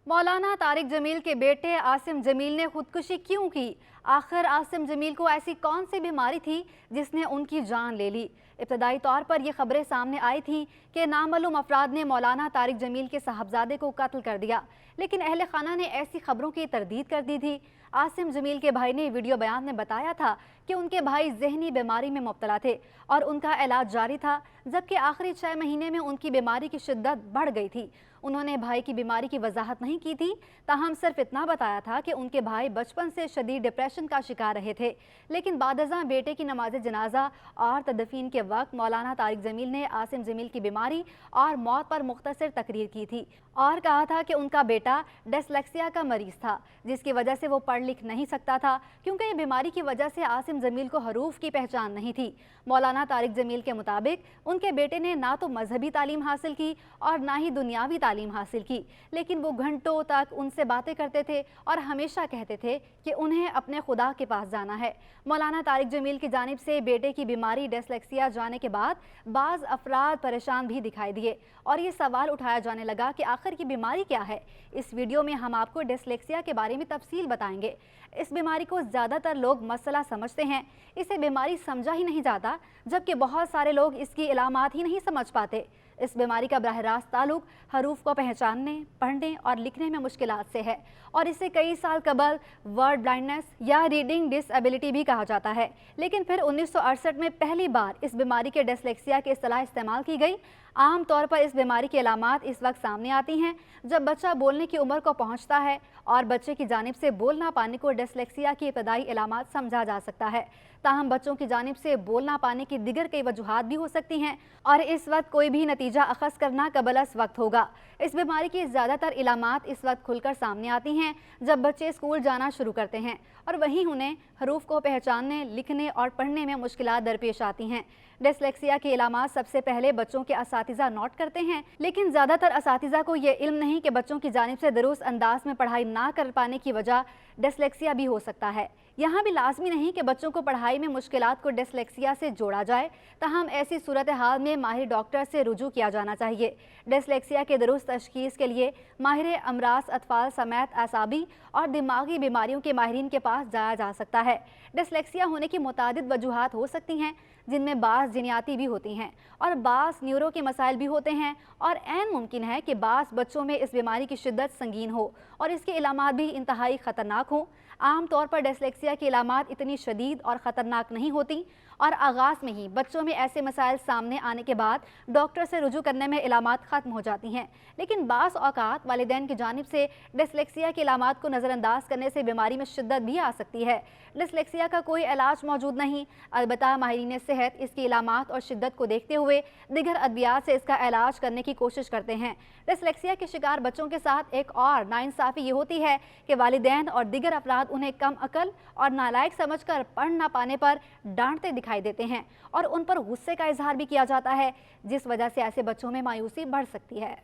मौलाना तारिक जमील के बेटे आसिम जमील ने खुदकुशी क्यों की? आखिर आसिम जमील को ऐसी कौन सी बीमारी थी जिसने उनकी जान ले ली? इब्तदाई तौर पर यह खबरें सामने आई थीं कि नामालूम अफराद ने मौलाना तारिक जमील के साहबजादे को कत्ल कर दिया, लेकिन अहले खाना ने ऐसी खबरों की तरदीद कर दी थी। आसिम जमील के भाई ने वीडियो बयान में बताया था कि उनके भाई जहनी बीमारी में मुब्तला थे और उनका इलाज जारी था, जबकि आखिरी 6 महीने में उनकी बीमारी की शिद्दत बढ़ गई थी। उन्होंने भाई की बीमारी की वजाहत नहीं की थी, ताहम सिर्फ इतना बताया था कि उनके भाई बचपन से शदीद डिप्रेशन का शिकार रहे थे। लेकिन बादज़ां बेटे की नमाज जनाजा और तदफीन के वक्त मौलाना तारिक जमील ने आसिम जमील की बीमारी और मौत पर मुख्तसर तकरीर की थी और कहा था कि उनका बेटा डिस्लेक्सिया का मरीज था, जिसकी वजह से वो पढ़ लिख नहीं सकता था, क्योंकि ये बीमारी की वजह से आसिम जमील को हरूफ की पहचान नहीं थी। मौलाना तारिक जमील के मुताबिक उनके बेटे ने ना तो मजहबी तालीम हासिल की और ना ही दुनियावी तालीम हासिल की, लेकिन वो घंटों तक उनसे बातें करते थे और हमेशा कहते थे कि उन्हें अपने खुदा के पास जाना है। मौलाना तारिक जमील की जानिब से बेटे की बीमारी डिस्लेक्सिया जाने के बाद बाज़ अफराद परेशान भी दिखाई दिए और ये सवाल उठाया जाने लगा कि आखिर की बीमारी क्या है। इस वीडियो में हम आपको डिस्लेक्सिया के बारे में तफसील बताएंगे। इस बीमारी को ज़्यादातर लोग मसला समझते हैं, इसे बीमारी समझा ही नहीं जाता, जबकि बहुत सारे लोग इसकी इलामात ही नहीं समझ पाते। इस बीमारी का बराह रास्त ताल्लुक हरूफ को पहचानने, पढ़ने और लिखने में मुश्किलात से है और इसे कई साल कबल वर्ड ब्लाइंडनेस या रीडिंग डिसएबिलिटी भी कहा जाता है। लेकिन फिर 1968 में पहली बार इस बीमारी के डिस्लेक्सिया की इस्तिलाह इस्तेमाल की गई। आम तौर पर इस बीमारी की अलामात इस वक्त सामने आती हैं जब बच्चा बोलने की उम्र को पहुंचता है और बच्चे की जानिब से बोल ना पाने को डिस्लेक्सिया की इब्तदाई अलामात समझा जा सकता है। ताहम बच्चों की जानिब से बोल ना पाने की दिगर कई वजूहात भी हो सकती हैं और इस वक्त कोई भी नतीजा अखज़ करना कबलस वक्त होगा। इस बीमारी की ज़्यादातर इलामात इस वक्त खुलकर सामने आती हैं जब बच्चे स्कूल जाना शुरू करते हैं और वहीं उन्हें हरूफ को पहचानने, लिखने और पढ़ने में मुश्किलात दरपेश आती हैं। डिस्लेक्सिया की इलामात सबसे पहले बच्चों के असातिज़ा नोट करते हैं, लेकिन ज़्यादातर असातिज़ा को ये इल्म नहीं कि बच्चों की जानिब से दुरुस्त अंदाज में पढ़ाई ना कर पाने की वजह डिस्लेक्सिया भी हो सकता है। यहाँ भी लाजमी नहीं कि बच्चों को पढ़ाई में मुश्किलात को डिस्लेक्सिया से जोड़ा जाए, ताहम ऐसी सूरत हाल में माहिर डॉक्टर से रुजू किया जाना चाहिए। डिस्लेक्सिया के दुरुस्त तशखीस के लिए माहिर अमराज अतफाल समेत आसाबी और दिमागी बीमारियों के माहिरीन के पास जाया जा सकता है। डिस्लेक्सिया होने की मुतादिद वजूहात हो सकती हैं, जिनमें बाज़ जिनियाती भी होती हैं और बाज़ न्यूरो के मसाइल भी होते हैं और ऐन मुमकिन है कि बाज़ बच्चों में इस बीमारी की शिद्दत संगीन हो और इसके इलामात भी इंतहाई ख़तरनाक हों। आम तौर पर डिस्लेक्सिया की इलामात इतनी शदीद और ख़तरनाक नहीं होती और आगाज़ में ही बच्चों में ऐसे मसाइल सामने आने के बाद डॉक्टर से रुजू करने में इलामात ख़त्म हो जाती हैं। लेकिन बाज़ औक़ात वालिदैन की जानिब से डिस्लेक्सिया की इलामात को नज़रअंदाज करने से बीमारी में शिद्दत भी आ सकती है। डिस्लेक्सिया का कोई इलाज मौजूद नहीं, अलबत्ता माहिरीन सेहत इसकी इलामात और शिद्दत को देखते हुए दिगर अद्वियात से इसका इलाज करने की कोशिश करते हैं। डिस्लेक्सिया के शिकार बच्चों के साथ एक और नाइंसाफ़ी ये होती है कि वालिदैन और दिगर अफराद उन्हें कम अकल और नालायक समझकर पढ़ ना पाने पर डांटते दिखाई देते हैं और उन पर गुस्से का इजहार भी किया जाता है, जिस वजह से ऐसे बच्चों में मायूसी बढ़ सकती है।